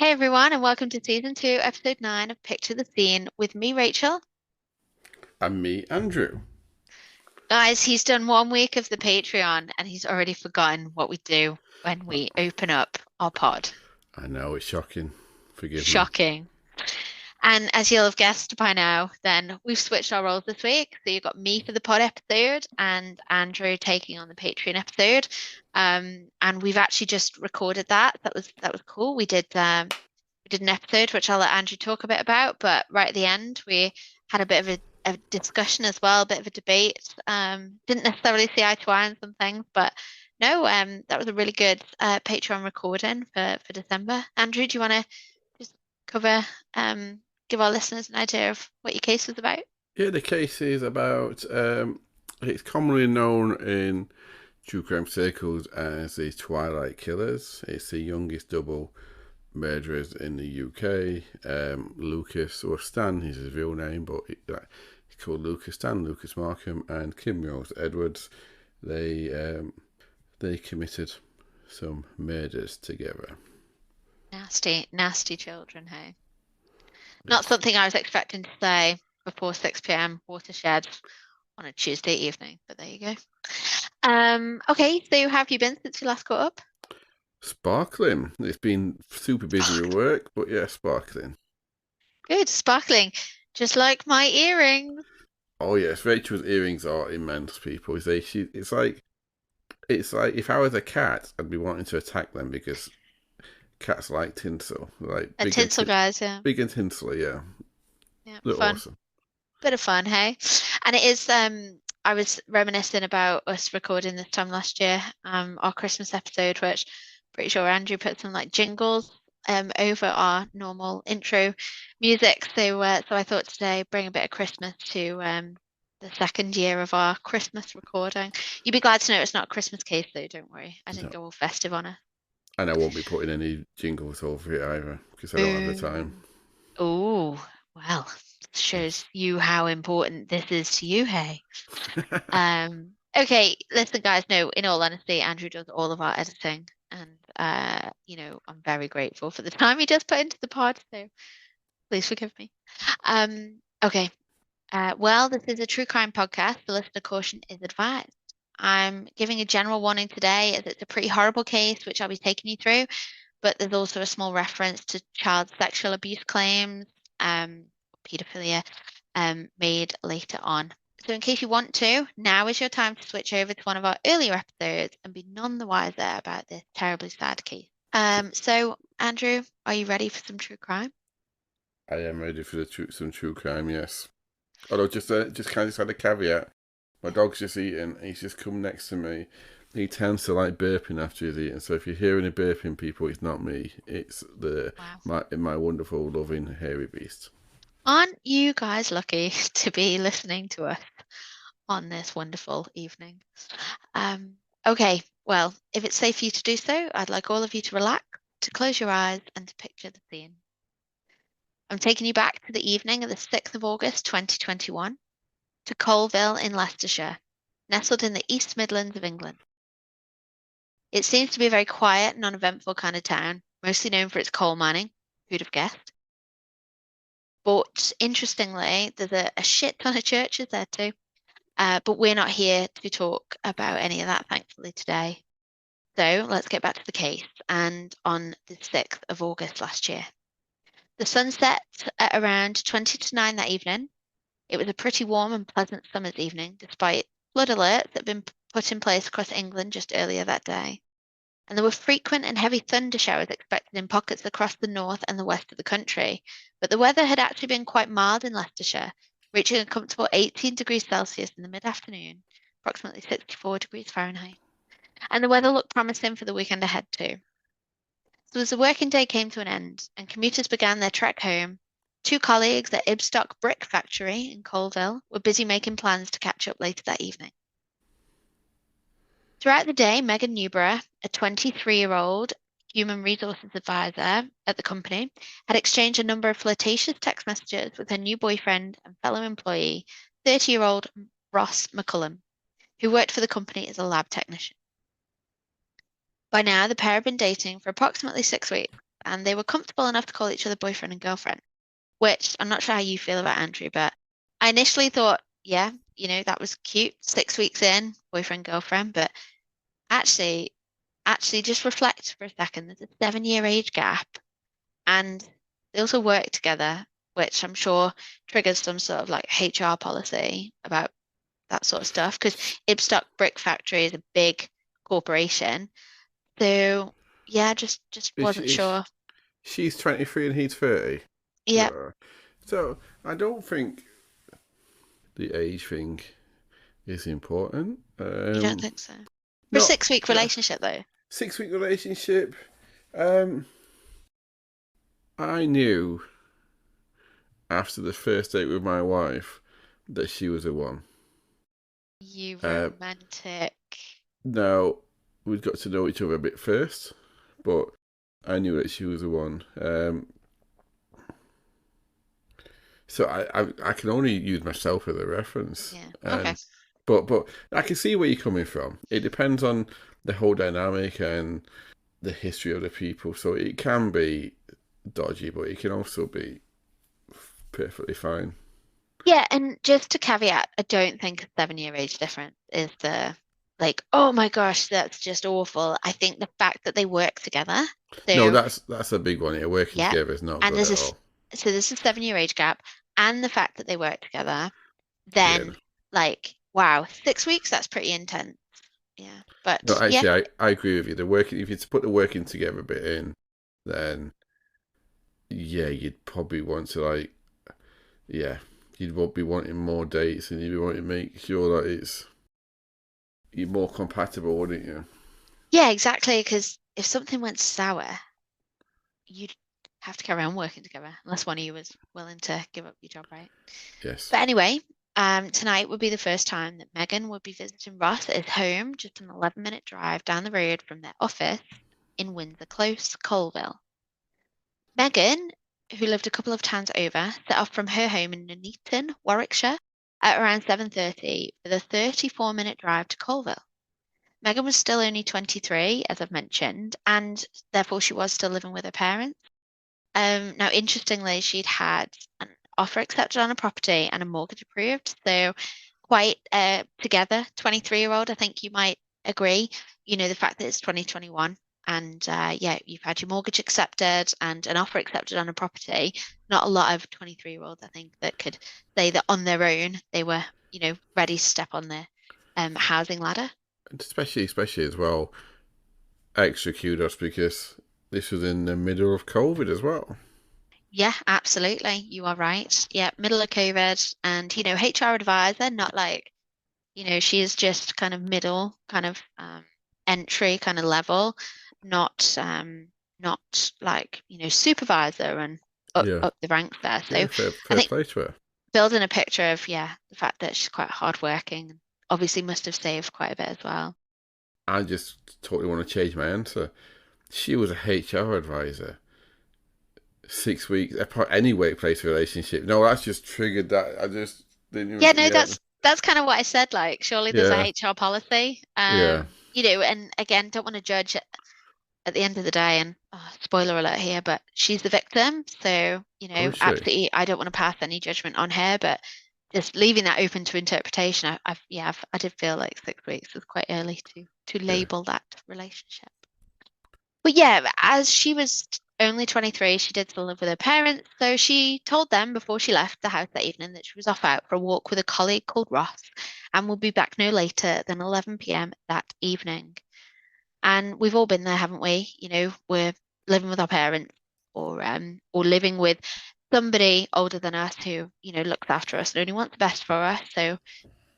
Hey everyone, and welcome to season 2, episode 9 of Picture the Scene with me, Rachel. And me, Andrew. Guys, he's done 1 week of the Patreon and he's already forgotten what we do when we open up our pod. I know it's shocking. Forgive me. Shocking. And as you'll have guessed by now, then we've switched our roles this week. So you've got me for the pod episode and Andrew taking on the Patreon episode. And we've actually just recorded that. That was cool. We did an episode which I'll let Andrew talk a bit about, but right at the end we had a bit of a discussion as well, a bit of a debate. Didn't necessarily see eye to eye on some things, but no, that was a really good Patreon recording for December. Andrew, do you want to just cover, give our listeners an idea of what your case was about? Yeah, the case is about. It's commonly known in true crime circles as the Twilight Killers. It's the youngest double murderers in the UK. Lucas, or Stan is his real name, but he's called Lucas Stan, Lucas Markham, and Kim Rose Edwards. They committed some murders together. Nasty, nasty children, hey. Not Yes. something I was expecting to say before 6 p.m. watershed on a Tuesday evening, but there you go. Okay, so how have you been since you last caught up? Sparkling. It's been super busy with work, but yeah, sparkling. Good, sparkling, just like my earrings. Oh yes, Rachel's earrings are immense. People, it's like if I was a cat, I'd be wanting to attack them because cats like tinsel, like A tinsel guys, yeah. big and tinsel. Yeah, Yeah, they're fun. awesome. Bit of fun, hey? And it is I was reminiscing about us recording this time last year, our Christmas episode, which pretty sure Andrew put some like jingles over our normal intro music. So I thought today bring a bit of Christmas to the second year of our Christmas recording. You'd be glad to know it's not a Christmas case though, don't worry. I didn't No, go all festive on it. and I won't be putting any jingles over it either because I don't have the time. Boom. Oh, well, Yes. shows you how important this is to you, hey. Okay, listen, guys. No, in all honesty, Andrew does all of our editing, and I'm very grateful for the time he does put into the pod. So please forgive me. Okay. Well, this is a true crime podcast. The listener caution is advised. I'm giving a general warning today as it's a pretty horrible case, which I'll be taking you through, but there's also a small reference to child sexual abuse claims, paedophilia, made later on. So, in case you want to, now is your time to switch over to one of our earlier episodes and be none the wiser about this terribly sad case. So, Andrew, are you ready for some true crime? I am ready for some true crime. Yes. Although just kind of just had a caveat. My dog's just eating. He's just come next to me. He tends to like burping after he's eaten. So if you're hearing a burping, people, it's not me. It's the Wow. my wonderful, loving, hairy beast. Aren't you guys lucky to be listening to us on this wonderful evening? Um, okay, well, if it's safe for you to do so, I'd like all of you to relax, to close your eyes, and to picture the scene. I'm taking you back to the evening of the 6th of August, 2021, to Colville in Leicestershire, nestled in the East Midlands of England. It seems to be a very quiet and uneventful kind of town, mostly known for its coal mining. Who'd have guessed? But interestingly, there's a shit ton of churches there too. But we're not here to talk about any of that, thankfully, today. So let's get back to the case. And on the 6th of August last year, the sun set at around 20 to 9 that evening. It was a pretty warm and pleasant summer's evening, despite flood alerts that had been put in place across England just earlier that day. And there were frequent and heavy thunder showers expected in pockets across the north and the west of the country. But the weather had actually been quite mild in Leicestershire, reaching a comfortable 18 degrees Celsius in the mid-afternoon, approximately 64 degrees Fahrenheit. And the weather looked promising for the weekend ahead too. So as the working day came to an end and commuters began their trek home, two colleagues at Ibstock Brick Factory in Colville were busy making plans to catch up later that evening. Throughout the day, Megan Newborough, a 23-year-old human resources advisor at the company, had exchanged a number of flirtatious text messages with her new boyfriend and fellow employee, 30-year-old Ross McCullam, who worked for the company as a lab technician. By now, the pair had been dating for approximately 6 weeks, and they were comfortable enough to call each other boyfriend and girlfriend, which I'm not sure how you feel about Andrew, but I initially thought, yeah, that was cute. 6 weeks in, boyfriend, girlfriend, but actually, actually just reflect for a second. There's a 7 year age gap, and they also work together, which I'm sure triggers some sort of like HR policy about that sort of stuff because Ibstock Brick Factory is a big corporation. So yeah, just Is she, wasn't sure. she's 23 and he's 30. Yeah, Right. So I don't think the age thing is important. you don't think so? For a Not 6 week relationship though. 6 week relationship. Um, I knew after the first date with my wife that she was the one. You Uh, romantic. Now we'd got to know each other a bit first, but I knew that she was the one. So I can only use myself as a reference, Yeah. Okay. and but I can see where you're coming from. It depends on the whole dynamic and the history of the people. So it can be dodgy, but it can also be perfectly fine. Yeah, and just to caveat, I don't think a 7 year age difference is the like, oh my gosh, that's just awful. I think the fact that they work together. No, So that's a big one. Yeah, working yeah, together is not and good there's at a all. so there's a 7 year age gap, and the fact that they work together, Yeah. then like, wow, 6 weeks, that's pretty intense. Yeah. No, But yeah, actually, I agree with you. The working, if you put the working together bit in, then yeah, you'd probably want to yeah, you'd be wanting more dates, and you'd be wanting to make sure that you're more compatible, wouldn't you? yeah, exactly. Because if something went sour, you'd have to carry on working together unless one of you was willing to give up your job, right? Yes. But anyway, tonight would be the first time that Megan would be visiting Ross at his home, just an 11-minute drive down the road from their office in Windsor Close, Colville. Megan, who lived a couple of towns over, set off from her home in Nuneaton, Warwickshire, at around 7:30 for the 34-minute drive to Colville. Megan was still only 23, as I've mentioned, and therefore she was still living with her parents. Now, interestingly, she'd had an offer accepted on a property and a mortgage approved. So quite together, 23-year-old, I think you might agree. The fact that it's 2021 and yeah, you've had your mortgage accepted and an offer accepted on a property. Not a lot of 23-year-olds, I think, that could say that on their own they were, ready to step on the housing ladder. And especially as well, extra kudos because this was in the middle of COVID as well. Yeah, absolutely. You are right. Yeah, middle of COVID and, HR advisor, not like she is just kind of middle, kind of entry kind of level, not like, supervisor and Yeah. up the ranks there. Yeah, So I fair think play to her. building a picture of, yeah, the fact that she's quite hardworking and obviously must have saved quite a bit as well. I just totally want to change my answer. She was a HR advisor. 6 weeks, any workplace relationship. No, that's just triggered that. I just didn't Yeah, even, no, yeah. that's kind of what I said. Like, surely there's a Yeah, HR policy. yeah. And again, don't want to judge at the end of the day, and spoiler alert here, but she's the victim. So, Oh, is she? absolutely, I don't want to pass any judgment on her, but just leaving that open to interpretation, I did feel like 6 weeks was quite early to Yeah. label that relationship. But yeah, as she was only 23, she did still live with her parents, so she told them before she left the house that evening that she was off out for a walk with a colleague called Ross and would be back no later than 11 p.m. that evening. And we've all been there, haven't we? We're living with our parents or living with somebody older than us who, looks after us and only wants the best for us. So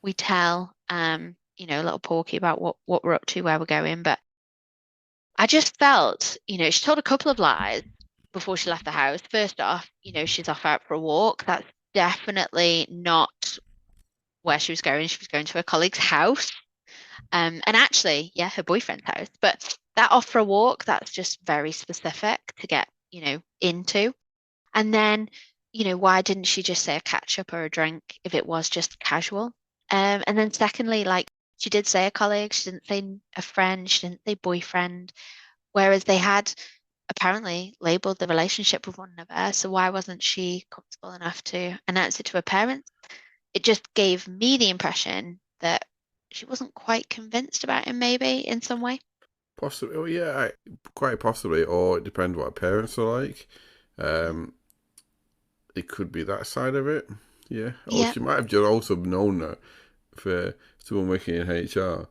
we tell a little Porky about what we're up to, where we're going. But I just felt, she told a couple of lies before she left the house. First off, she's off out for a walk. That's definitely not where she was going. She was going to a colleague's house. And actually, yeah, her boyfriend's house. But that off for a walk, that's just very specific to get, into. And then, why didn't she just say a catch up or a drink if it was just casual? And then secondly, like she did say a colleague, she didn't say a friend, she didn't say boyfriend, whereas they had apparently labeled the relationship with one another. So why wasn't she comfortable enough to announce it to her parents? It just gave me the impression that she wasn't quite convinced about him, maybe in some way. Possibly, oh yeah, quite possibly, or it depends what parents are like. Mm. Um, it could be that side of it. Yeah, or Yeah, she might have just also known that for someone working in HR,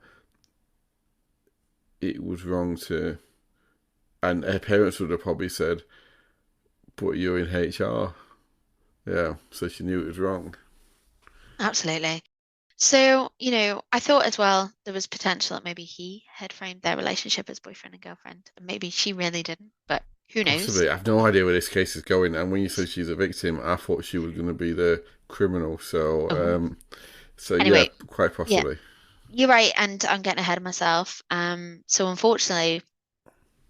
it was wrong to, and her parents would have probably said, "But you're in HR." Yeah, so she knew it was wrong. absolutely. So, I thought as well there was potential that maybe he had framed their relationship as boyfriend and girlfriend, and maybe she really didn't, but who knows? Possibly, I've no idea where this case is going. And when you said she's a victim, I thought she was going to be the criminal. Oh, So yeah, anyway, quite yeah, possibly. you're right, and I'm getting ahead of myself. So unfortunately,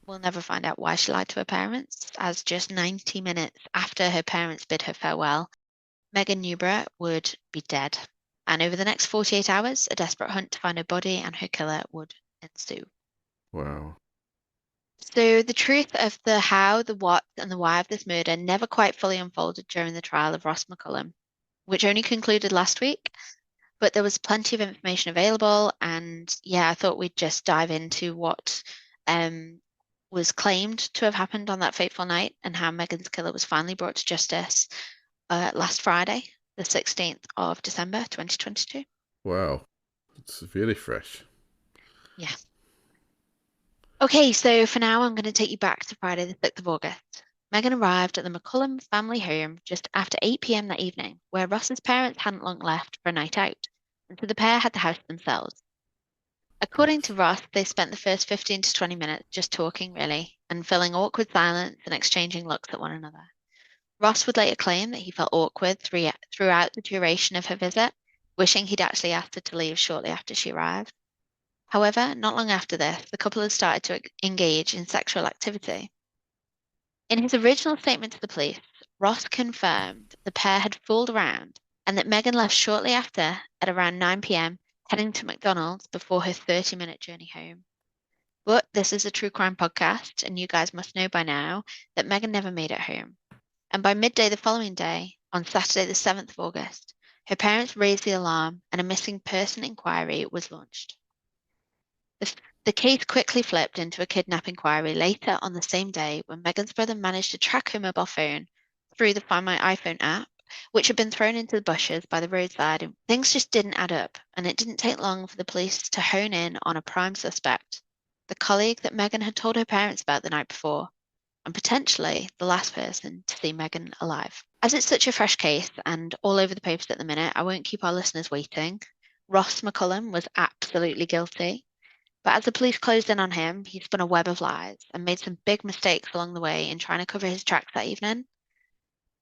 we'll never find out why she lied to her parents, as just 90 minutes after her parents bid her farewell, Megan Newborough would be dead. And over the next 48 hours, a desperate hunt to find her body and her killer would ensue. Wow. So the truth of the how, the what, and the why of this murder never quite fully unfolded during the trial of Ross McCullam, which only concluded last week. But there was plenty of information available, and yeah, I thought we'd just dive into what um, was claimed to have happened on that fateful night and how Megan's killer was finally brought to justice last Friday, the 16th of December, 2022. Wow. It's really fresh. Yeah. Okay, so for now, I'm going to take you back to Friday, the 6th of August. Megan arrived at the McCullam family home just after 8 p.m. that evening, where Ross's parents hadn't long left for a night out, and so the pair had the house themselves. According to Ross, they spent the first 15 to 20 minutes just talking, really, and filling awkward silence and exchanging looks at one another. Ross would later claim that he felt awkward throughout the duration of her visit, wishing he'd actually asked her to leave shortly after she arrived. However, not long after this, the couple had started to engage in sexual activity. In his original statement to the police, Ross confirmed the pair had fooled around and that Megan left shortly after at around 9 p.m., heading to McDonald's before her 30-minute journey home. But this is a true crime podcast, and you guys must know by now that Megan never made it home. And by midday the following day, on Saturday, the 7th of August, her parents raised the alarm and a missing person inquiry was launched. The, the case quickly flipped into a kidnap inquiry later on the same day when Megan's brother managed to track her mobile phone through the Find My iPhone app, which had been thrown into the bushes by the roadside. And things just didn't add up, and it didn't take long for the police to hone in on a prime suspect, the colleague that Megan had told her parents about the night before, and potentially the last person to see Megan alive. As it's such a fresh case and all over the papers at the minute, I won't keep our listeners waiting. Ross McCullam was absolutely guilty. But as the police closed in on him, he spun a web of lies and made some big mistakes along the way in trying to cover his tracks that evening.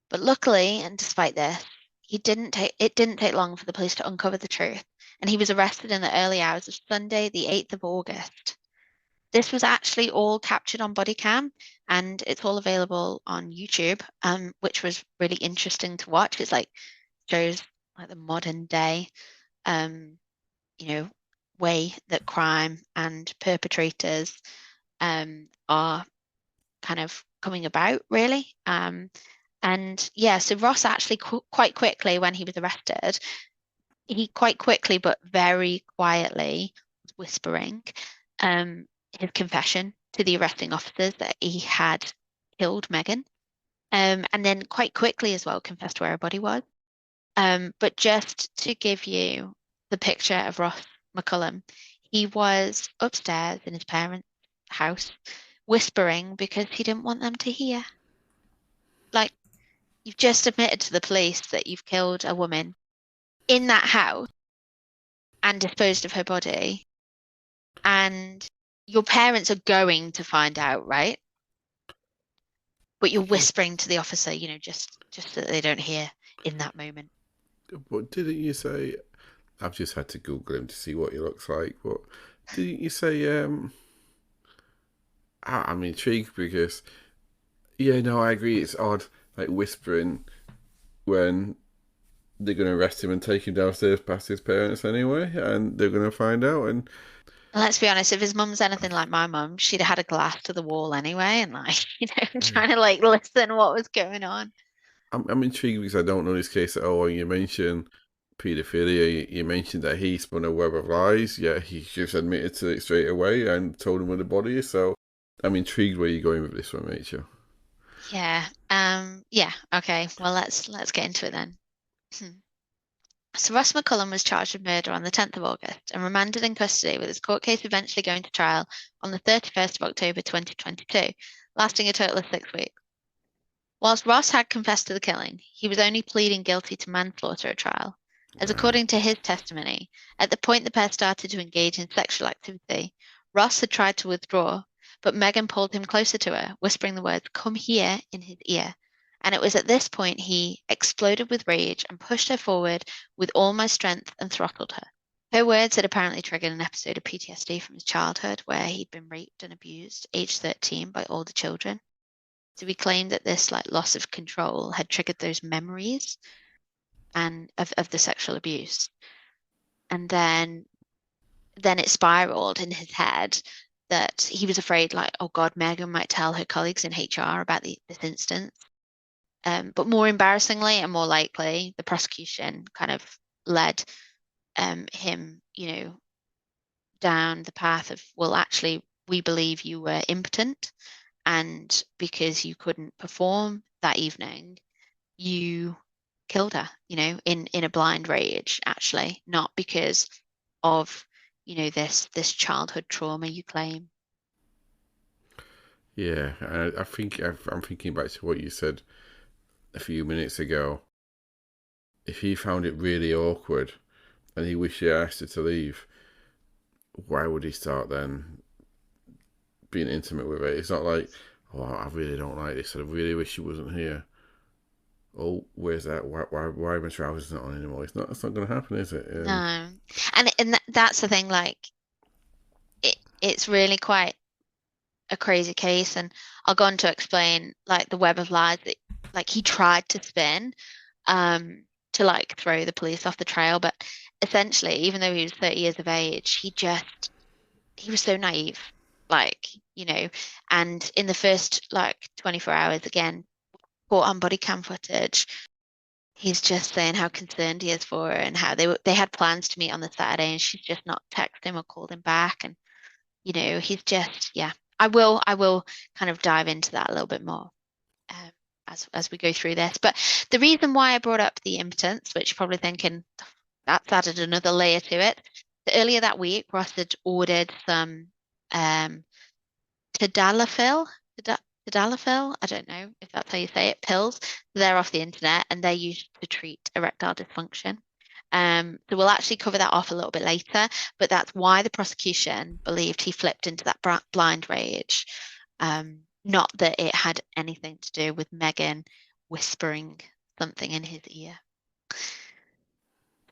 But luckily, and despite this, it didn't take long for the police to uncover the truth, and he was arrested in the early hours of Sunday, the 8th of August. This was actually all captured on body cam, and it's all available on YouTube, which was really interesting to watch. It's like shows like the modern day um, you know, way that crime and perpetrators are kind of coming about, really. And yeah, so Ross actually quite quickly, when he was arrested, he quite quickly but very quietly was whispering um, his confession to the arresting officers that he had killed Megan. And then quite quickly as well confessed where her body was. But just to give you the picture of Ross McCullum, he was upstairs in his parents' house whispering because he didn't want them to hear. Like, you've just admitted to the police that you've killed a woman in that house and disposed of her body, and your parents are going to find out, right? But you're Yeah, whispering to the officer, just so that they don't hear in that moment. but didn't you say? I've just had to Google him to see what he looks like. But didn't you say? I'm intrigued because yeah, no, I agree. It's odd, like whispering when they're going to arrest him and take him downstairs past his parents anyway, and they're going to find out. And Let's be honest, if his mum's anything like my mum, she'd have had a glass to the wall anyway and like, trying to like listen what was going on. I'm intrigued because I don't know this case at all. And you mentioned paedophilia. You mentioned that he spun a web of lies. Yeah, he just admitted to it straight away and told him where the body is. So I'm intrigued where you're going with this one, Rachel. Yeah. Yeah, okay. Well, let's get into it then. Hmm. So Ross McCullam was charged with murder on the 10th of August and remanded in custody with his court case eventually going to trial on the 31st of October 2022, lasting a total of 6 weeks. Whilst Ross had confessed to the killing, he was only pleading guilty to manslaughter at trial, as Wow. according to his testimony, at the point the pair started to engage in sexual activity, Ross had tried to withdraw, but Megan pulled him closer to her, whispering the words, "Come here," in his ear. And it was at this point he exploded with rage and pushed her forward with all my strength and throttled her. Her words had apparently triggered an episode of PTSD from his childhood where he'd been raped and abused, aged 13, by older children. So we claimed that this like loss of control had triggered those memories and of the sexual abuse. And then it spiraled in his head that he was afraid like, oh God, Megan might tell her colleagues in HR about this instance. But more embarrassingly and more likely, the prosecution kind of led him, down the path of, well, actually, we believe you were impotent, and because you couldn't perform that evening, you killed her, in a blind rage, actually, not because of, this childhood trauma you claim. Yeah, I think I'm thinking back to what you said a few minutes ago. If he found it really awkward and he wished he asked her to leave, why would he start then being intimate with her? It's not like, oh, I really don't like this. I really wish she wasn't here. Oh, where's that? Why are my trousers not on anymore? It's not going to happen, is it? No. And that's the thing, like it's really quite a crazy case, and I'll go on to explain like the web of lies that like he tried to spin to like throw the police off the trail, but essentially, even though he was 30 years of age, he was so naive, like, and in the first like 24 hours, again, caught on body cam footage, he's just saying how concerned he is for her and how they had plans to meet on the Saturday and she's just not texted him or called him back. And, he's just, yeah. I will kind of dive into that a little bit more um, as we go through this. But the reason why I brought up the impotence, which you're probably thinking that's added another layer to it. So earlier that week, Ross had ordered some um, tadalafil, tadalafil, I don't know if that's how you say it, pills. They're off the internet and they're used to treat erectile dysfunction. So we'll actually cover that off a little bit later, but that's why the prosecution believed he flipped into that blind rage. Not that it had anything to do with Megan whispering something in his ear.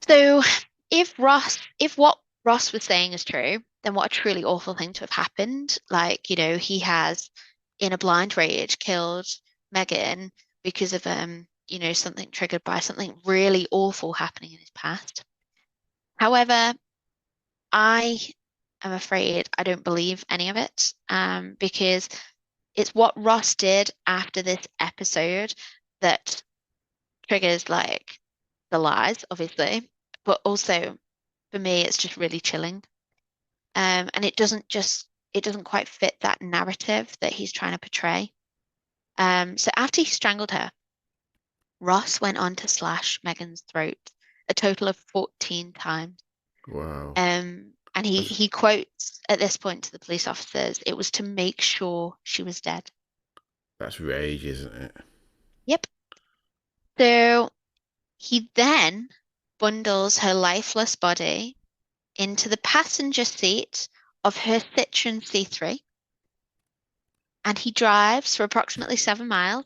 So if what Ross was saying is true, then what a truly awful thing to have happened. Like, he has in a blind rage killed Megan because of something triggered by something really awful happening in his past. However, I am afraid I don't believe any of it, because it's what Ross did after this episode that triggers like the lies, obviously, but also for me, it's just really chilling. And it doesn't quite fit that narrative that he's trying to portray. So after he strangled her, Ross went on to slash Megan's throat a total of 14 times. Wow, And he that's he quotes at this point to the police officers, it was to make sure she was dead. that's rage, isn't it? Yep. So he then bundles her lifeless body into the passenger seat of her Citroen C3, and he drives for approximately 7 miles.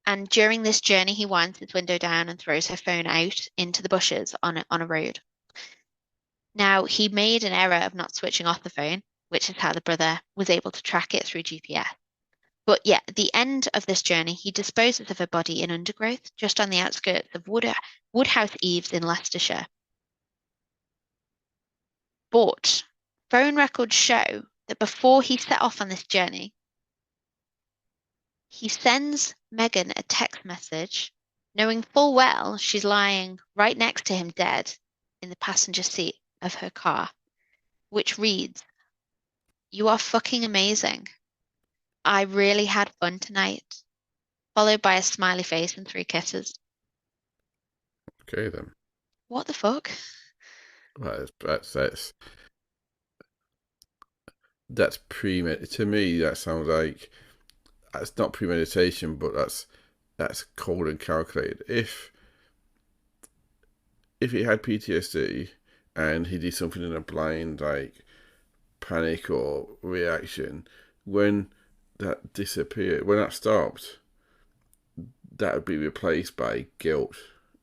And during this journey, he winds his window down and throws her phone out into the bushes on a road. Now, he made an error of not switching off the phone, which is how the brother was able to track it through GPS. But yeah, at the end of this journey, he disposes of her body in undergrowth just on the outskirts of Woodhouse Eaves in Leicestershire. But phone records show that before he set off on this journey, he sends Megan a text message, knowing full well she's lying right next to him dead in the passenger seat of her car, which reads, "You are fucking amazing. I really had fun tonight," followed by a smiley face and 3 kisses. Okay then. What the fuck? Well, that's premeditated. To me, that sounds like that's not premeditation, but that's cold and calculated. If he had PTSD and he did something in a blind like panic or reaction, when that disappeared, when that stopped, that would be replaced by guilt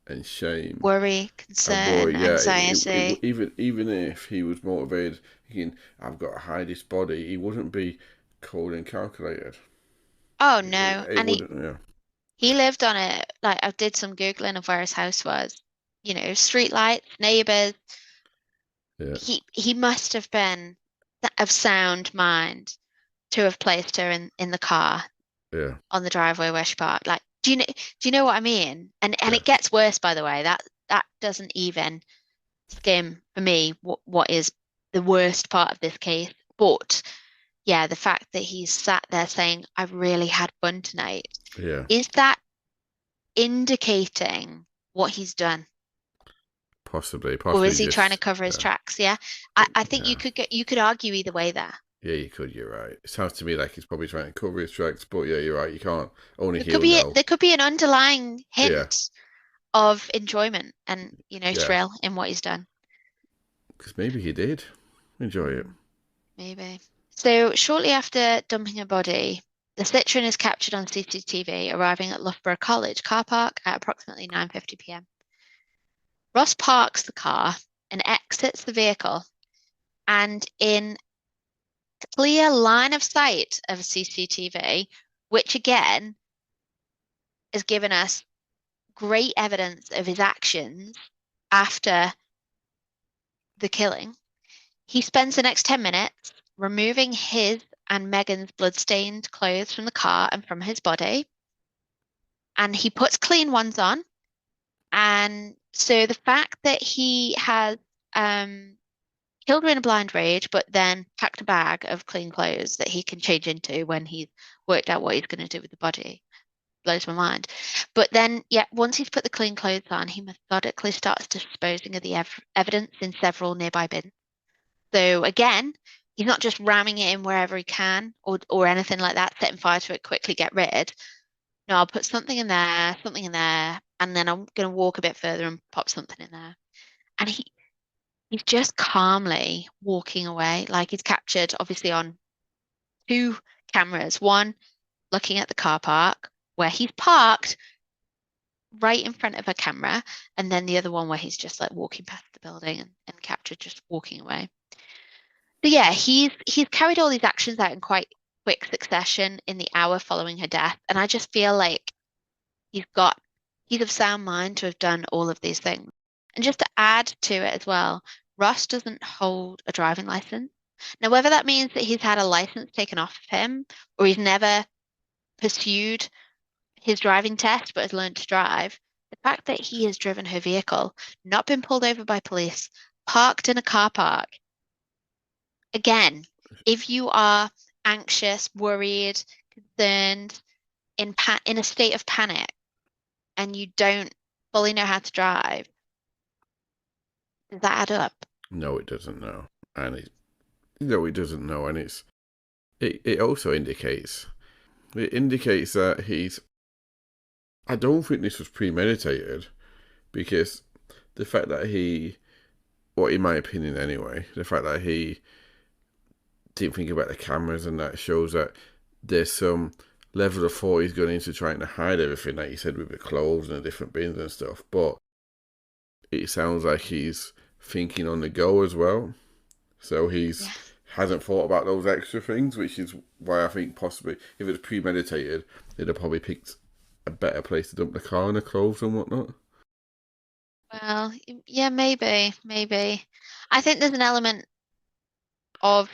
and shame Worry, and concern, worry. Yeah, anxiety. even if he was motivated, thinking I've got to hide this body, he wouldn't be cold and calculated. Oh It, no. it And wouldn't. Yeah, he lived on it. Like I did some Googling of where his house was. Street lights, neighbors. yeah, He must have been of sound mind to have placed her in the car yeah, on the driveway where she parked. Like, do you know what I mean? And yeah. it gets worse, by the way. That doesn't even skim for me what is the worst part of this case. But yeah, the fact that he's sat there saying, "I really had fun tonight," Yeah, is that indicating what he's done? possibly, Or possibly is he trying to just cover his yeah, tracks? Yeah. I think yeah, you could argue either way there. yeah. You could. You're right. It sounds to me like he's probably trying to cover his tracks, but yeah, you're right. You can't. Only he'll know. There could be an underlying Yeah, hint of enjoyment and, yeah. thrill in what he's done. Because maybe he did enjoy it. Mm, maybe. So shortly after dumping her body, the Citroen is captured on CCTV arriving at Loughborough College car park at approximately 9:50 p.m. Ross parks the car and exits the vehicle, and in clear line of sight of CCTV, which again has given us great evidence of his actions after the killing. He spends the next 10 minutes removing his and Megan's blood-stained clothes from the car and from his body, and he puts clean ones on. And so the fact that he has killed her in a blind rage, but then packed a bag of clean clothes that he can change into when he's worked out what he's going to do with the body blows my mind. But then, yeah, once he's put the clean clothes on, he methodically starts disposing of the evidence in several nearby bins. So again, he's not just ramming it in wherever he can or anything like that, setting fire to it, quickly get rid. No, I'll put something in there, and then I'm going to walk a bit further and pop something in there. And he's just calmly walking away, like he's captured, obviously, on 2 cameras. One looking at the car park where he's parked right in front of a camera, and then the other one where he's just like walking past the building and captured just walking away. So yeah, he's carried all these actions out in quite quick succession in the hour following her death, and I just feel like he's got he's of sound mind to have done all of these things. And just to add to it as well, Ross doesn't hold a driving license. Now, whether that means that he's had a license taken off of him or he's never pursued his driving test but has learned to drive, the fact that he has driven her vehicle, not been pulled over by police, parked in a car park, again, if you are anxious, worried, concerned, in a state of panic, and you don't fully know how to drive, does that add up? No, it doesn't know, and it no, it doesn't know, and it also indicates that he's. I don't think this was premeditated because the fact that he, well, in my opinion anyway, the fact that he didn't think about the cameras and that shows that there's some level of thought he's gone into trying to hide everything, like you said, with the clothes and the different bins and stuff. But it sounds like he's thinking on the go as well. So he's Yeah. hasn't thought about those extra things, which is why I think possibly if it was premeditated, they'd have probably picked a better place to dump the car and the clothes and whatnot. Well, yeah, maybe, maybe. I think there's an element of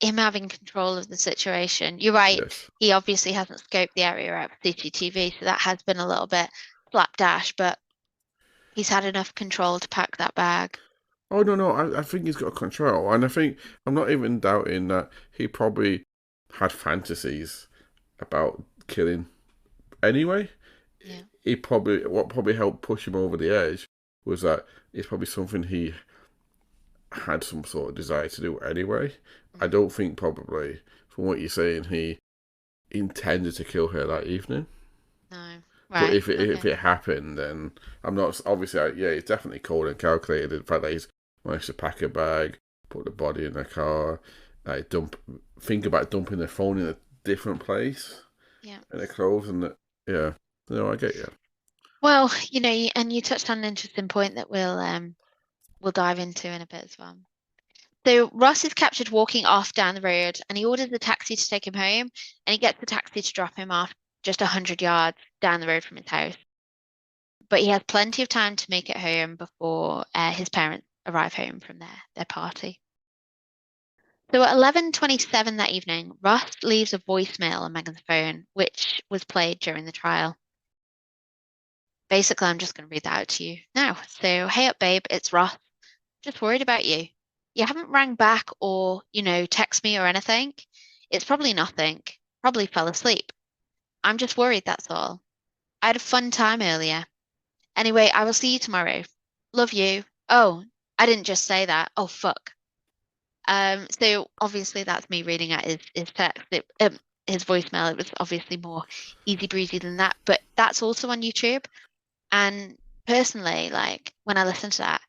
him having control of the situation. You're right. Yes. He obviously hasn't scoped the area out for CCTV, so that has been a little bit slapdash, but he's had enough control to pack that bag. Oh no, no, I think he's got control, and I think I'm not even doubting that he probably had fantasies about killing anyway. Yeah. He probably what probably helped push him over the edge was that it's probably something he had some sort of desire to do anyway. I Mhm. don't think probably from what you're saying he intended to kill her that evening. No. But Right. if Okay. it happened, then I'm not obviously. Yeah, it's definitely cold and calculated. The fact that he's managed to pack a bag, put the body in the car, think about dumping the phone in a different place, Yeah. and the clothes, and yeah. No, I get you. Well, and you touched on an interesting point that we'll dive into in a bit as well. So Ross is captured walking off down the road and he orders the taxi to take him home and he gets the taxi to drop him off just 100 yards down the road from his house. But he has plenty of time to make it home before his parents arrive home from their party. So at 11:27 that evening, Ross leaves a voicemail on Megan's phone, which was played during the trial. Basically, I'm just going to read that out to you now. So, hey up, babe, it's Ross. Just worried about you. You haven't rang back or, text me or anything. It's probably nothing. Probably fell asleep. I'm just worried, that's all. I had a fun time earlier. Anyway, I will see you tomorrow. Love you. Oh, I didn't just say that. Oh, fuck. So obviously that's me reading out his text, his voicemail. It was obviously more easy breezy than that, but that's also on YouTube. And personally, like when I listen to that,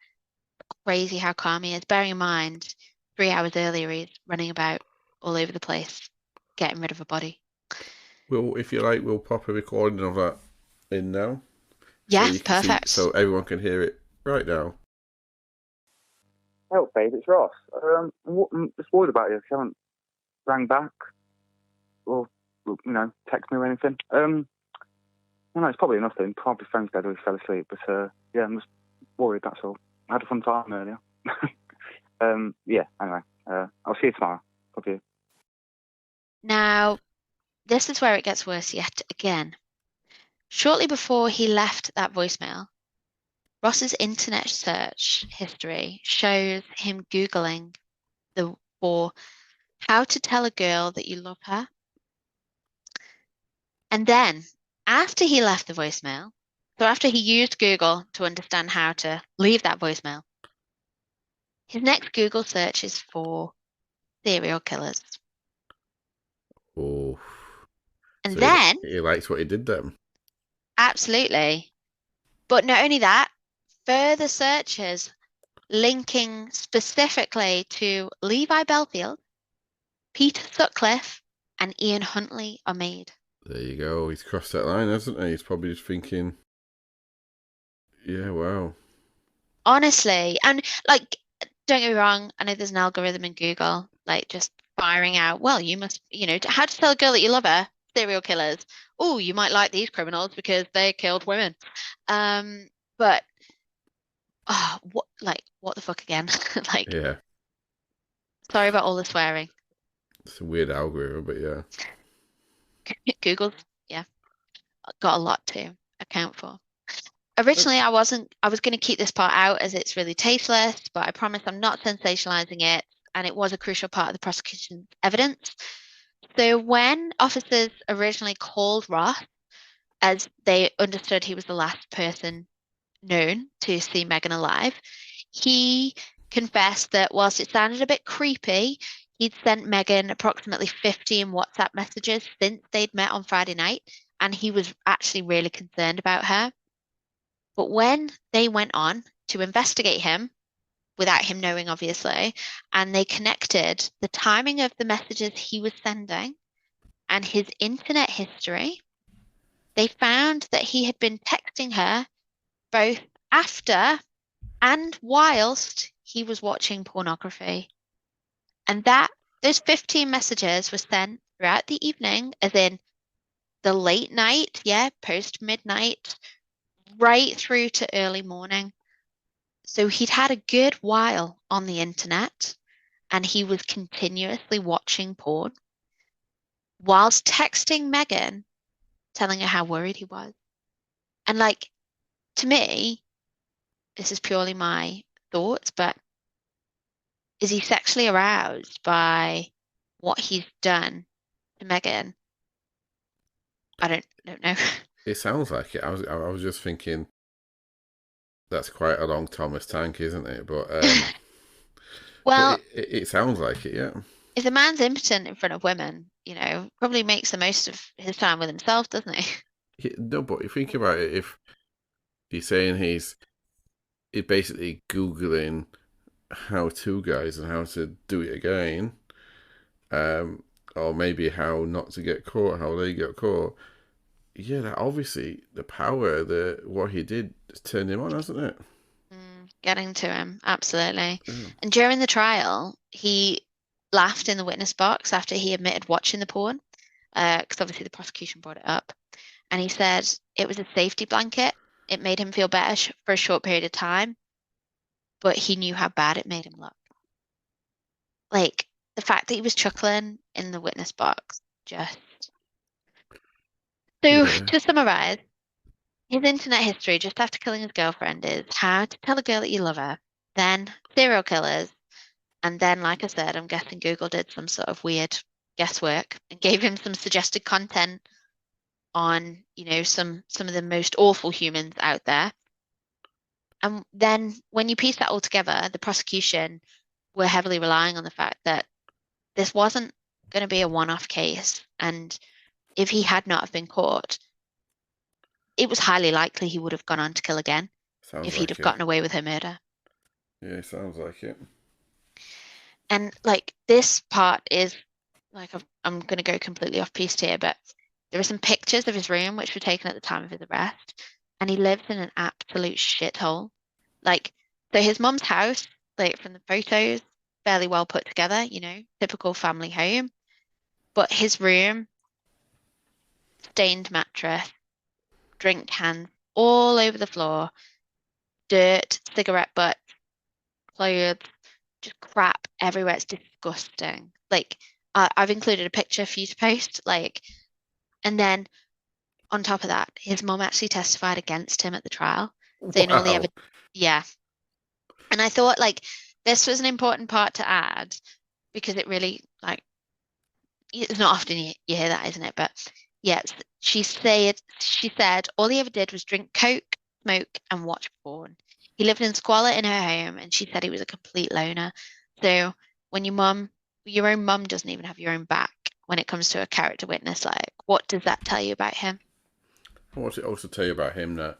crazy how calm he is. Bearing in mind, 3 hours earlier, he's running about all over the place, getting rid of a body. Well, if you like, we'll pop a recording of that in now, so Yeah, you can see, perfect. so everyone can hear it right now. Help, babe, it's Ross. I'm just worried about you. If you haven't rang back or, text me or anything. No, it's probably nothing. Probably phone's dead or he fell asleep. But, yeah, I'm just worried, that's all. I had a fun time earlier. Yeah, anyway. I'll see you tomorrow. Love you. Now, this is where it gets worse yet again. Shortly before he left that voicemail, Ross's internet search history shows him Googling for how to tell a girl that you love her. And then, after he left the voicemail, so after he used Google to understand how to leave that voicemail, his next Google search is for serial killers. Oh, And so then, he likes what he did then. absolutely, but not only that, further searches linking specifically to Levi Belfield, Peter Sutcliffe, and Ian Huntley are made. There you go. He's crossed that line, hasn't he? He's probably just thinking, yeah, wow. Honestly, and like, don't get me wrong, I know there's an algorithm in Google, like just firing out, well, you must, how to tell a girl that you love her, serial killers. Oh, you might like these criminals because they killed women. Um, but what the fuck again? Like, Yeah, sorry about all the swearing. it's a weird algorithm, but yeah. Google's, yeah, got a lot to account for. Originally, I was going to keep this part out as it's really tasteless, but I promise I'm not sensationalizing it, and it was a crucial part of the prosecution's evidence. So when officers originally called Ross, as they understood he was the last person known to see Megan alive, he confessed that whilst it sounded a bit creepy, he'd sent Megan approximately 15 WhatsApp messages since they'd met on Friday night, and he was actually really concerned about her. But when they went on to investigate him, without him knowing, obviously, and they connected the timing of the messages he was sending and his internet history, they found that he had been texting her both after and whilst he was watching pornography. And those 15 messages were sent throughout the evening, as in the late night, yeah, post midnight, right through to early morning. So he'd had a good while on the internet. and he was continuously watching porn whilst texting Megan, telling her how worried he was. And like, to me, this is purely my thoughts, but is he sexually aroused by what he's done to Megan? I don't know. It sounds like it. I was just thinking that's quite a long Thomas tank, isn't it? But Well, it sounds like it, yeah. if the man's impotent in front of women, probably makes the most of his time with himself, doesn't he? No, but you think about it, if he's saying he's basically Googling how to guys and how to do it again, or maybe how not to get caught, how they get caught. Yeah, that obviously the power, what he did turned him on, hasn't it? Getting to him, absolutely. Yeah. And during the trial, he laughed in the witness box after he admitted watching the porn, because obviously the prosecution brought it up. And he said it was a safety blanket. It made him feel better for a short period of time, but he knew how bad it made him look. Like the fact that he was chuckling in the witness box, just. So Yeah. to summarize, his internet history just after killing his girlfriend is how to tell a girl that you love her, then serial killers, and then, like I said, I'm guessing Google did some sort of weird guesswork and gave him some suggested content on, some of the most awful humans out there. And then when you piece that all together, the prosecution were heavily relying on the fact that this wasn't going to be a one-off case. And if he had not have been caught, it was highly likely he would have gone on to kill again Sounds if he'd like have it. gotten away with her murder. Yeah, sounds like it. And like this part is like I'm going to go completely off piste here, but there are some pictures of his room which were taken at the time of his arrest, and he lives in an absolute shithole. Like, so his mum's house, like from the photos, fairly well put together, typical family home. But his room, stained mattress, drink cans all over the floor, dirt, cigarette butts, clothes, just crap everywhere. It's disgusting. Like, I've included a picture for you to post. Like, and then on top of that, his mum actually testified against him at the trial, saying all he ever, Wow. yeah. And I thought like this was an important part to add because it really like it's not often you hear that, isn't it? But yes, she said all he ever did was drink Coke, smoke, and watch porn. He lived in squalor in her home, and she said he was a complete loner. So when your own mum doesn't even have your own back when it comes to a character witness, like what does that tell you about him? What's it also tell you about him that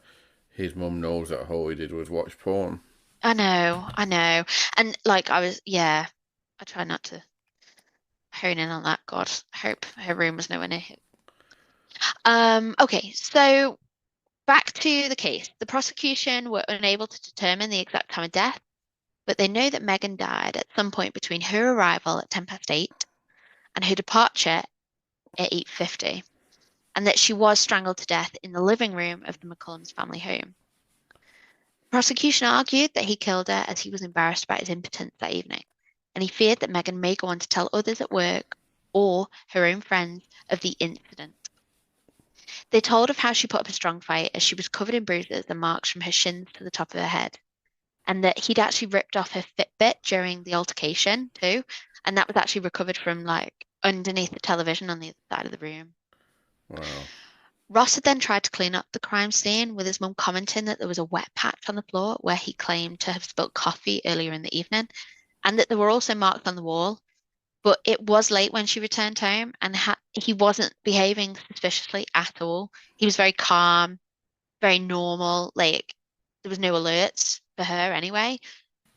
his mum knows that all he did was watch porn? I know. And like yeah, I try not to hone in on that. God, I hope her room was nowhere near him. Okay, so back to the case. The prosecution were unable to determine the exact time of death, but they know that Megan died at some point between her arrival at 8:10 and her departure at 8:50, and that she was strangled to death in the living room of the McCullum's family home. The prosecution argued that he killed her as he was embarrassed about his impotence that evening, and he feared that Megan may go on to tell others at work or her own friends of the incident. They told of how she put up a strong fight as she was covered in bruises and marks from her shins to the top of her head, and that he'd actually ripped off her Fitbit during the altercation too, and that was actually recovered from like underneath the television on the other side of the room. Wow. Ross had then tried to clean up the crime scene with his mum commenting that there was a wet patch on the floor where he claimed to have spilt coffee earlier in the evening, and that there were also marks on the wall. But it was late when she returned home, and he wasn't behaving suspiciously at all. He was very calm, very normal. Like there was no alerts for her anyway,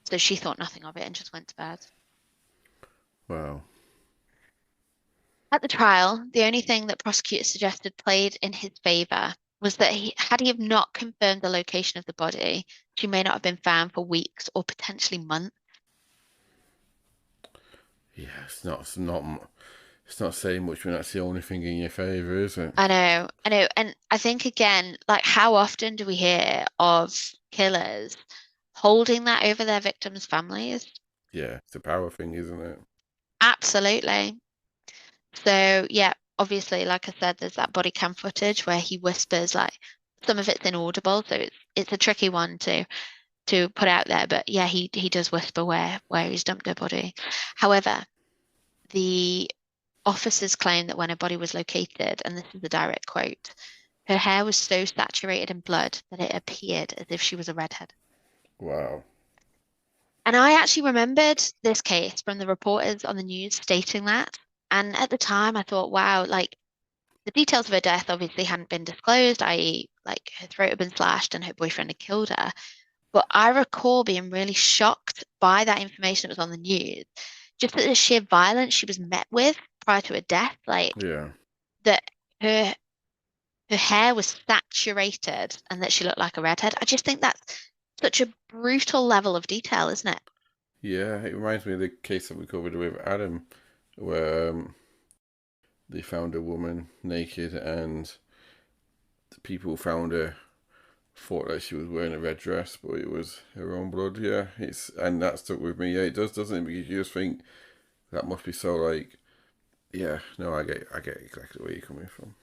so she thought nothing of it and just went to bed. Wow. At the trial, the only thing that prosecutors suggested played in his favor was that had he have not confirmed the location of the body, she may not have been found for weeks or potentially months. Yeah, it's not saying much when that's the only thing in your favour, is it? I know, and I think again, like how often do we hear of killers holding that over their victims' families? Yeah, it's a power thing, isn't it? Absolutely. So yeah, obviously, like I said, there's that body cam footage where he whispers, like some of it's inaudible, so it's a tricky one to put out there. But yeah, he does whisper where he's dumped her body. However, the officers claim that when her body was located, and this is a direct quote, her hair was so saturated in blood that it appeared as if she was a redhead. Wow. And I actually remembered this case from the reporters on the news stating that. And at the time, I thought, wow, like the details of her death obviously hadn't been disclosed, i.e., like her throat had been slashed and her boyfriend had killed her. But I recall being really shocked by that information that was on the news, just at the sheer violence she was met with prior to her death, like Yeah. that her her hair was saturated and that she looked like a redhead. I just think that's such a brutal level of detail, isn't it? Yeah, it reminds me of the case that we covered with Adam, where they found a woman naked and the people who found her thought that she was wearing a red dress, but it was her own blood. Yeah, and that stuck with me. Yeah, it does, doesn't it? Because you just think that must be so like. Yeah, no, I get exactly where you're coming from.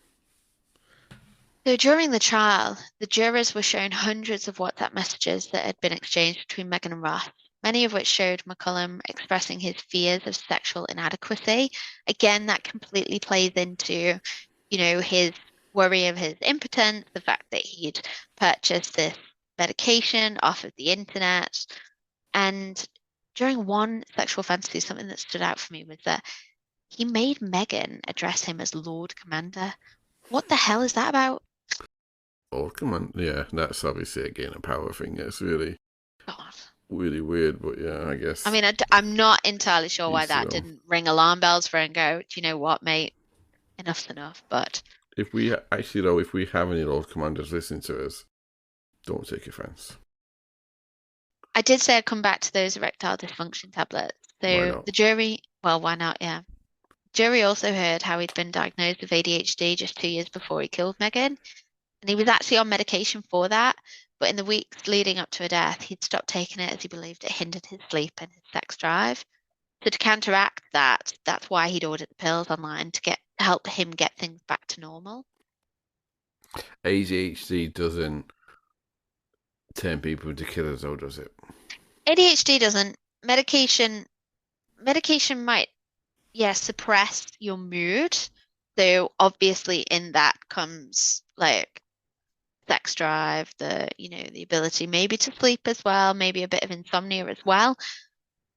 So during the trial, the jurors were shown hundreds of WhatsApp messages that had been exchanged between Megan and Ross, many of which showed McCullam expressing his fears of sexual inadequacy. Again, that completely plays into, his worry of his impotence, the fact that he'd purchased this medication off of the internet. And during one sexual fantasy, something that stood out for me was that he made Megan address him as Lord Commander. What the hell is that about? Oh, come on. Yeah, that's obviously again a power thing. It's really, God. really weird, but yeah, I I guess mean, I'm not entirely sure why each to that them. didn't ring alarm bells for her and go, do you know what, mate? Enough's enough. But If we actually though, if we have any Lord Commanders listening to us, don't take offence. I did say I'd come back to those erectile dysfunction tablets. Why So not? the jury, well, why not? Yeah. Jury also heard how he'd been diagnosed with ADHD just 2 years before he killed Megan. And he was actually on medication for that. But in the weeks leading up to her death, he'd stopped taking it as he believed it hindered his sleep and his sex drive. So to counteract that, that's why he'd ordered the pills online to help him get things back to normal. ADHD doesn't turn people into killers, though, does it? ADHD doesn't. Medication might, yeah, suppress your mood. So obviously in that comes like sex drive, the ability maybe to sleep as well, maybe a bit of insomnia as well.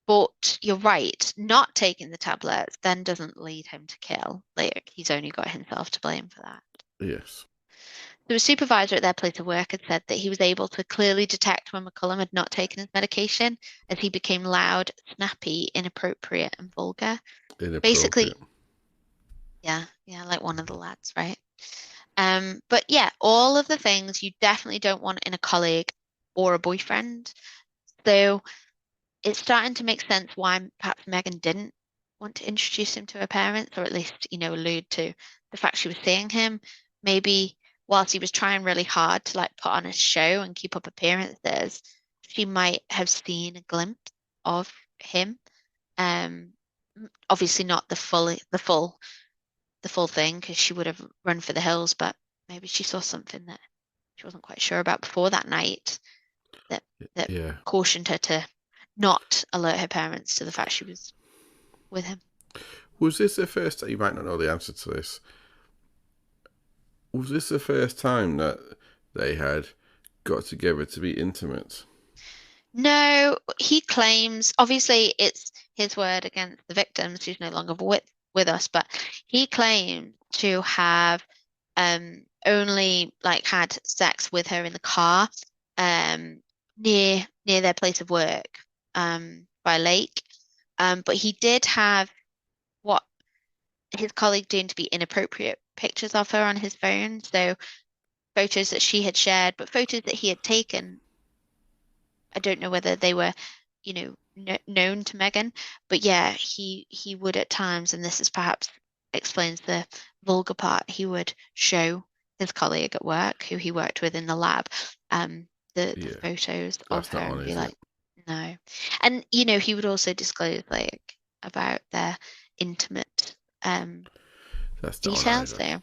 But you're right, not taking the tablets then doesn't lead him to kill. Like he's only got himself to blame for that. Yes. So a supervisor at their place of work had said that he was able to clearly detect when McCullam had not taken his medication as he became loud, snappy, inappropriate, and vulgar. Inappropriate. Basically, yeah, like one of the lads, right? But yeah, all of the things you definitely don't want in a colleague or a boyfriend. So it's starting to make sense why perhaps Megan didn't want to introduce him to her parents, or at least, allude to the fact she was seeing him. Maybe whilst he was trying really hard to like put on a show and keep up appearances, she might have seen a glimpse of him. Um, Obviously not the full thing because she would have run for the hills, but maybe she saw something that she wasn't quite sure about before that night that that Yeah. cautioned her to not alert her parents to the fact she was with him. Was this the first time? You might not know the answer to this. Was this the first time that they had got together to be intimate? No, he claims, obviously it's his word against the victims who's no longer with us, but he claimed to have only like had sex with her in the car near their place of work by a lake. But he did have what his colleague deemed to be inappropriate pictures of her on his phone. So photos that she had shared, but photos that he had taken. I don't know whether they were, known to Megan, but yeah, he would at times, and this is perhaps explains the vulgar part. He would show his colleague at work, who he worked with in the lab, the Yeah. photos of That's her not on, and be is like, it? No. And, you know, he would also disclose like about their intimate That's not right details either. there.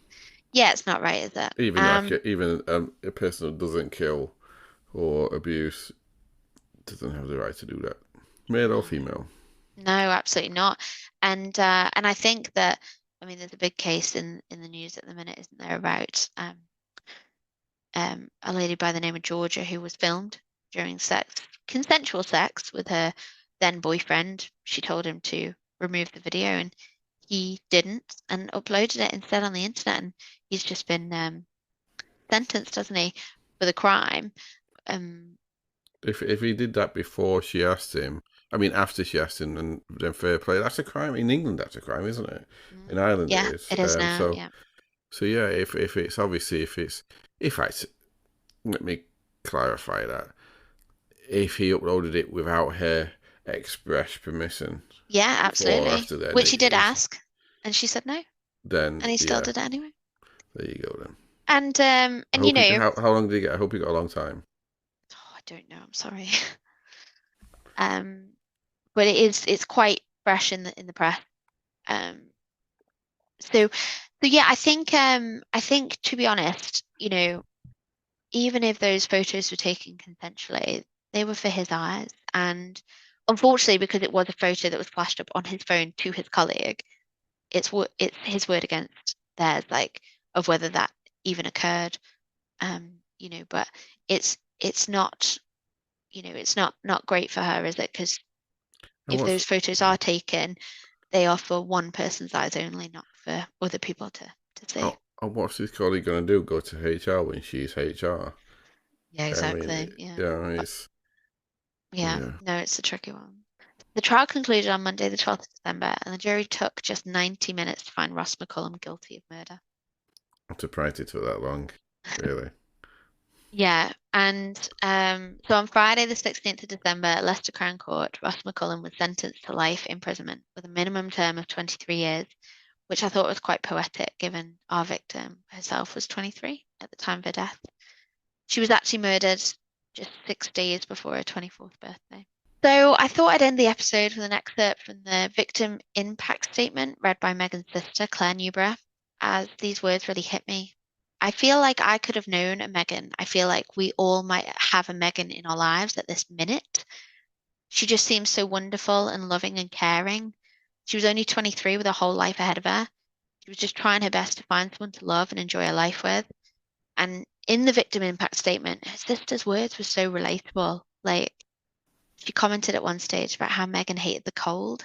Yeah, it's not right, is it? Even a person who doesn't kill or abuse doesn't have the right to do that, male or No. female. No, absolutely not. And I think that, I mean, there's a big case in the news at the minute, isn't there, about a lady by the name of Georgia who was filmed during consensual sex with her then boyfriend. She told him to remove the video and he didn't and uploaded it instead on the internet. And he's just been sentenced, hasn't he, for the crime. If he did that before she asked him, I mean after she asked him, then fair play. That's a crime in England. That's a crime, isn't it? In Ireland, it Yeah, is. it is now. So Yeah. so yeah, if it's obviously if I let me clarify that, if he uploaded it without her express permission Yeah, before or absolutely. after, then Which he did ask, and she said no, then and he still yeah, did it anyway. there you go then. I And you hope he. know, How long did he get? I hope he got a long time. oh, I don't know. I'm sorry. Um, but it's quite fresh in the press. Um, so yeah, I think to be honest, you know, even if those photos were taken consensually, they were for his eyes. And unfortunately, because it was a photo that was flashed up on his phone to his colleague, it's his word against theirs, like of whether that even occurred. You know, but it's not, you know, it's not great for her, is it? Because And if what's those photos are taken, they are for one person's eyes only, not for other people to see. and what's his colleague gonna do? Go to HR when she's HR? Yeah, I mean, exactly. Yeah. yeah, it's Yeah. yeah. No, it's a tricky one. The trial concluded on Monday, the 12th of December, and the jury took just 90 minutes to find Ross McCullam guilty of murder. I'm surprised it took that long. Really. Yeah, and so on Friday, the 16th of December, at Leicester Crown Court, Ross McCullam was sentenced to life imprisonment with a minimum term of 23 years, which I thought was quite poetic given our victim herself was 23 at the time of her death. She was actually murdered just 6 days before her 24th birthday. So I thought I'd end the episode with an excerpt from the victim impact statement read by Megan's sister, Claire Newborough, as these words really hit me. I feel like I could have known a Megan. I feel like we all might have a Megan in our lives at this minute. She just seems so wonderful and loving and caring. She was only 23 with a whole life ahead of her. She was just trying her best to find someone to love and enjoy her life with. And in the victim impact statement, her sister's words were so relatable. Like, she commented at one stage about how Megan hated the cold.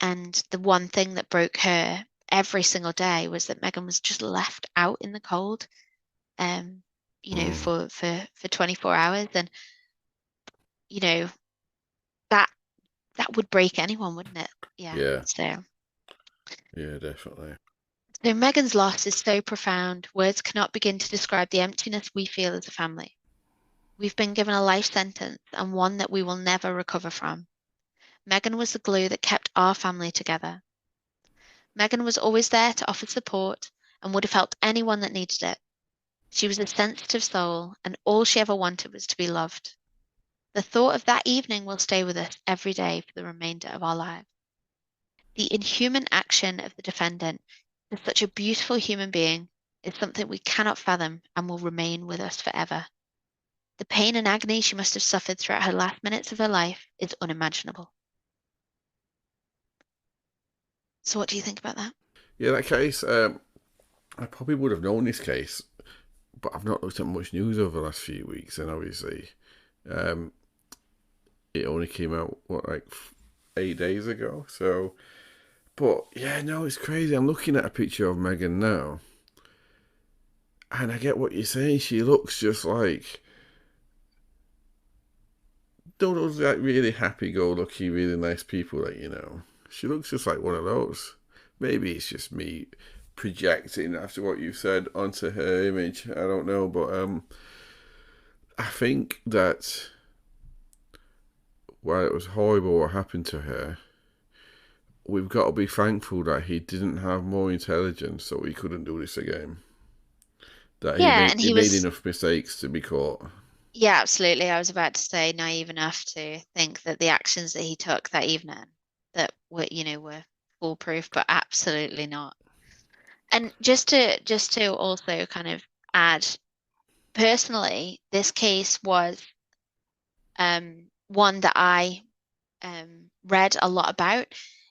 And the one thing that broke her every single day was that Megan was just left out in the cold, um, you know, Mm. for 24 hours. And, you know, that that would break anyone, wouldn't it? Yeah. Yeah. So Yeah, definitely. Megan's loss is so profound, words cannot begin to describe the emptiness we feel as a family. We've been given a life sentence and one that we will never recover from. Megan was the glue that kept our family together. Megan was always there to offer support and would have helped anyone that needed it. She was a sensitive soul, and all she ever wanted was to be loved. The thought of that evening will stay with us every day for the remainder of our lives. The inhuman action of the defendant to such a beautiful human being is something we cannot fathom and will remain with us forever. The pain and agony she must have suffered throughout her last minutes of her life is unimaginable. So, what do you think about that? Yeah, that case. I probably would have known this case, but I've not looked at much news over the last few weeks, and obviously, um, it only came out like 8 days ago. So, but yeah, no, it's crazy. I'm looking at a picture of Megan now, and I get what you're saying. She looks just like those like really happy-go-lucky, really nice people that you know. She looks just like one of those. Maybe it's just me projecting after what you said onto her image. I don't know, but I think that while it was horrible what happened to her, we've got to be thankful that he didn't have more intelligence, so he couldn't do this again. That Yeah, and he he made was enough mistakes to be caught. Yeah, absolutely. I was about to say naive enough to think that the actions that he took that evening that were foolproof, but absolutely not. And just to also kind of add, personally, this case was one that I read a lot about.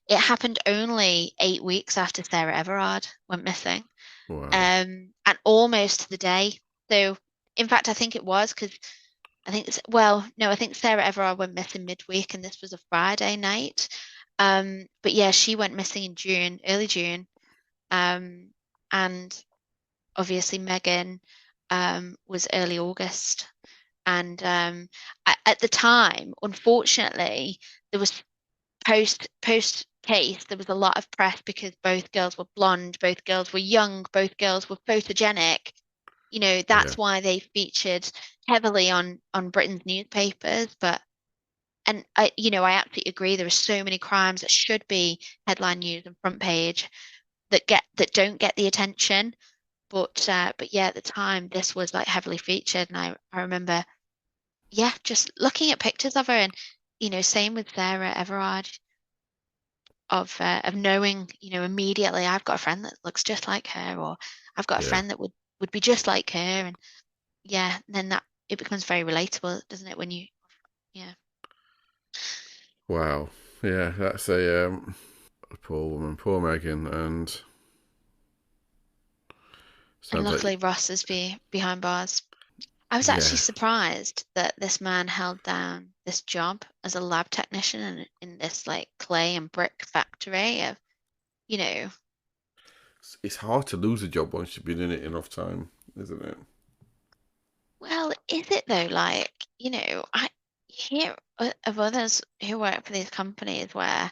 It happened only 8 weeks after Sarah Everard went missing, Wow. and almost to the day. So, in fact, I think it was because well, no, I think Sarah Everard went missing midweek, and this was a Friday night. But yeah, she went missing in June, early June. Um, and obviously Megan was early August. And at the time, unfortunately, there was post case, there was a lot of press because both girls were blonde, both girls were young, both girls were photogenic. Yeah. That's why they featured heavily on Britain's newspapers. But and I absolutely agree. There are so many crimes that should be headline news and front page that don't get the attention. But yeah, at the time, this was like heavily featured, and I remember, yeah, just looking at pictures of her, and same with Sarah Everard, of knowing, immediately I've got a friend that looks just like her, or I've got a Yeah. friend that would be just like her, and yeah, then that it becomes very relatable, doesn't it? When you, yeah, Wow. Yeah, that's a poor woman, poor Megan, and and sounds like luckily Ross is behind bars. I was actually yeah. surprised that this man held down this job as a lab technician in this like clay and brick factory of, you know, It's hard to lose a job once you've been in it enough time, isn't it? well, is it though? Like, I hear of others who work for these companies where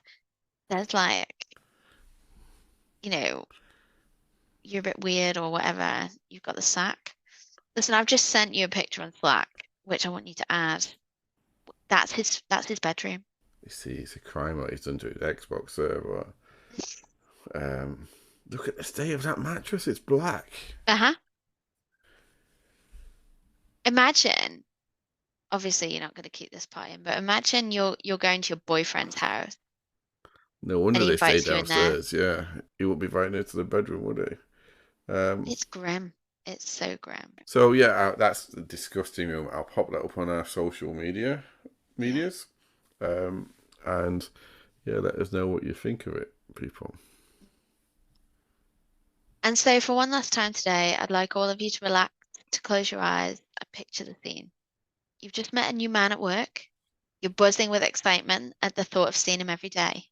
there's like, you know, you're a bit weird or whatever, you've got the sack. Listen, I've just sent you a picture on Slack, which I want you to add. That's his bedroom. You see, it's a crime what he's done to his Xbox server. Um, Look at the state of that mattress. It's black. Uh-huh. Imagine, obviously you're not going to keep this part in, but imagine you're going to your boyfriend's house No and wonder he they stay invites you in there. downstairs. Yeah, he wouldn't be right near to the bedroom, would he? It's grim. It's so grim. So yeah, that's the disgusting room. I'll pop that up on our social Yeah. medias, and yeah, let us know what you think of it, people. And so for one last time today, I'd like all of you to relax, to close your eyes and picture the scene. You've just met a new man at work. You're buzzing with excitement at the thought of seeing him every day.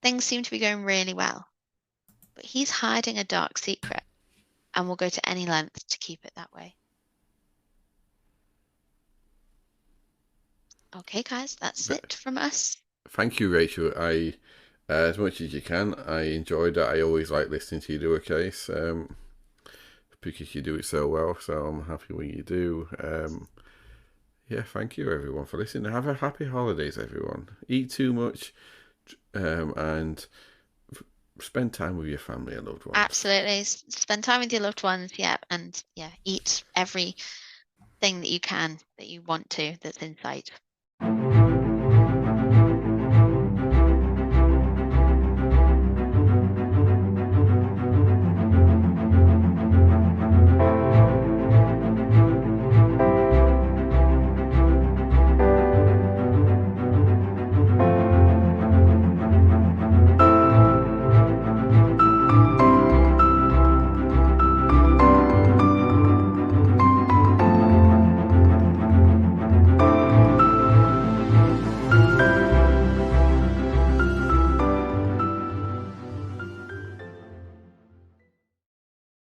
Things seem to be going really well, but he's hiding a dark secret and will go to any length to keep it that way. Okay, guys, that's it from us. Thank you, Rachel. As much as you can, I enjoyed that. I always like listening to you do a case, because you do it so well. So I'm happy when you do. Yeah, thank you everyone for listening. Have a happy holidays, everyone. Eat too much, and spend time with your family and loved ones. Absolutely. Spend time with your loved ones, yeah, and yeah, eat everything that you can, that you want to, that's in sight.